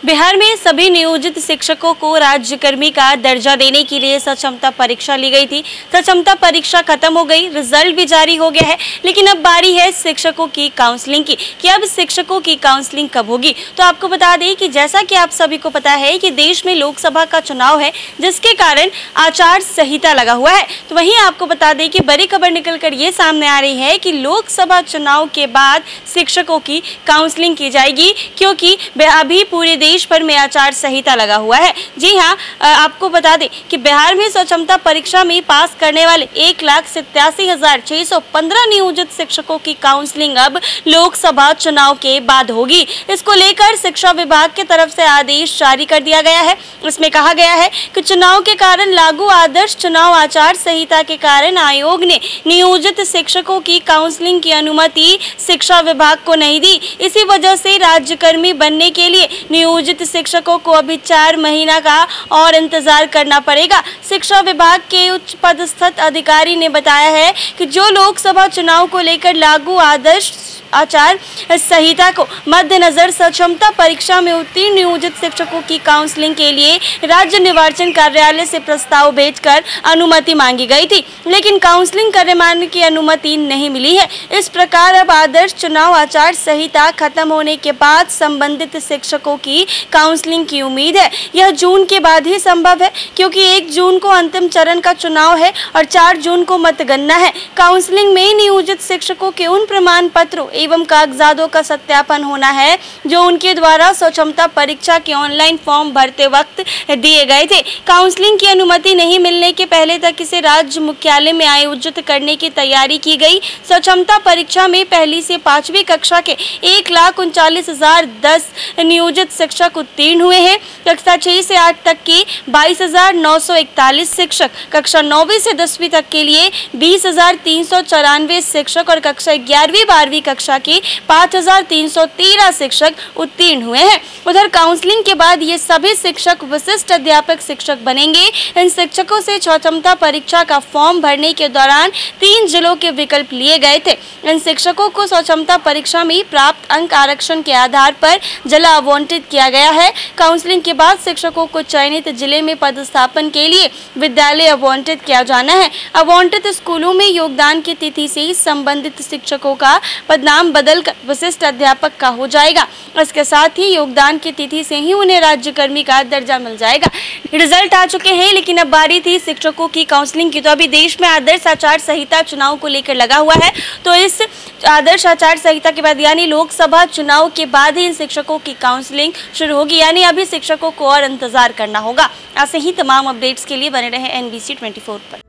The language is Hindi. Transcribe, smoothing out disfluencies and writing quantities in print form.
बिहार में सभी नियोजित शिक्षकों को राज्यकर्मी का दर्जा देने के लिए सक्षमता परीक्षा ली गई थी। सक्षमता परीक्षा खत्म हो गई, रिजल्ट भी जारी हो गया है, लेकिन अब बारी है शिक्षकों की काउंसलिंग की कि अब शिक्षकों की काउंसलिंग कब होगी। तो आपको बता दें कि जैसा कि आप सभी को पता है कि देश में लोकसभा का चुनाव है, जिसके कारण आचार संहिता लगा हुआ है। तो वहीं आपको बता दें कि बड़ी खबर निकलकर ये सामने आ रही है कि लोकसभा चुनाव के बाद शिक्षकों की काउंसलिंग की जाएगी, क्योंकि अभी पूरे देश भर में आचार संहिता लगा हुआ है। जी हां, आपको बता दें कि बिहार में सक्षमता परीक्षा में पास करने वाले 1,87,615 नियोजित शिक्षकों की काउंसलिंग अब लोकसभा चुनाव के बाद होगी। इसको लेकर शिक्षा विभाग की तरफ से आदेश जारी कर दिया गया है। इसमें कहा गया है कि चुनाव के कारण लागू आदर्श चुनाव आचार संहिता के कारण आयोग ने नियोजित शिक्षकों की काउंसलिंग की अनुमति शिक्षा विभाग को नहीं दी। इसी वजह से राज्यकर्मी बनने के लिए नियोजित शिक्षकों को अभी 4 महीना का और इंतजार करना पड़ेगा। शिक्षा विभाग के उच्च पदस्थ अधिकारी ने बताया है कि जो लोकसभा चुनाव को लेकर लागू आदर्श आचार संहिता को मद्देनजर सक्षमता परीक्षा में उत्तीर्ण नियोजित शिक्षकों की काउंसलिंग के लिए राज्य निर्वाचन कार्यालय से प्रस्ताव भेजकर अनुमति मांगी गई थी, लेकिन काउंसलिंग करने की अनुमति नहीं मिली है। इस प्रकार अब आदर्श चुनाव आचार संहिता खत्म होने के बाद संबंधित शिक्षकों की काउंसलिंग की उम्मीद है। यह जून के बाद ही संभव है, क्योंकि 1 जून को अंतिम चरण का चुनाव है और 4 जून को मतगणना है। काउंसलिंग में नियोजित शिक्षकों के उन प्रमाण पत्रों एवं कागजातों का सत्यापन होना है जो उनके द्वारा सक्षमता परीक्षा के ऑनलाइन फॉर्म भरते वक्त दिए गए थे। काउंसलिंग की अनुमति नहीं मिलने के पहले तक इसे राज्य मुख्यालय में आयोजित करने की तैयारी की गई। सक्षमता परीक्षा में पहली से 5वीं कक्षा के 1,39,010 नियोजित शिक्षक उत्तीर्ण हुए हैं। कक्षा 6 से 8 तक के 22,941 शिक्षक, कक्षा 9वीं से 10वीं तक के लिए 20,394 शिक्षक और कक्षा 11वीं 12वीं कक्षा के 5,313 शिक्षक उत्तीर्ण हुए हैं। उधर काउंसलिंग के बाद ये सभी शिक्षक विशिष्ट अध्यापक शिक्षक बनेंगे। इन शिक्षकों से सक्षमता परीक्षा का फॉर्म भरने के दौरान 3 जिलों के विकल्प लिए गए थे। इन शिक्षकों को सक्षमता परीक्षा में प्राप्त अंक आरक्षण के आधार पर जिला आवंटित किया गया है। काउंसलिंग के बाद शिक्षकों को चयनित जिले में पदस्थापन के लिए विद्यालय आवंटित किया जाना है। आवंटित स्कूलों में योगदान की तिथि से संबंधित शिक्षकों का पदनाम बदलकर विशिष्ट अध्यापक का हो जाएगा। इसके साथ ही योगदान की तिथि से ही उन्हें राज्यकर्मी का दर्जा मिल जाएगा। रिजल्ट आ चुके हैं, लेकिन अब बारी थी शिक्षकों की काउंसलिंग की। तो अभी देश में आदर्श आचार संहिता चुनाव को लेकर लगा हुआ है, तो इस आदर्श आचार संहिता के बाद यानी लोकसभा चुनाव के बाद ही इन शिक्षकों की काउंसलिंग शुरू होगी, यानी अभी शिक्षकों को और इंतजार करना होगा। ऐसे ही तमाम अपडेट्स के लिए बने रहे NBC 24 पर।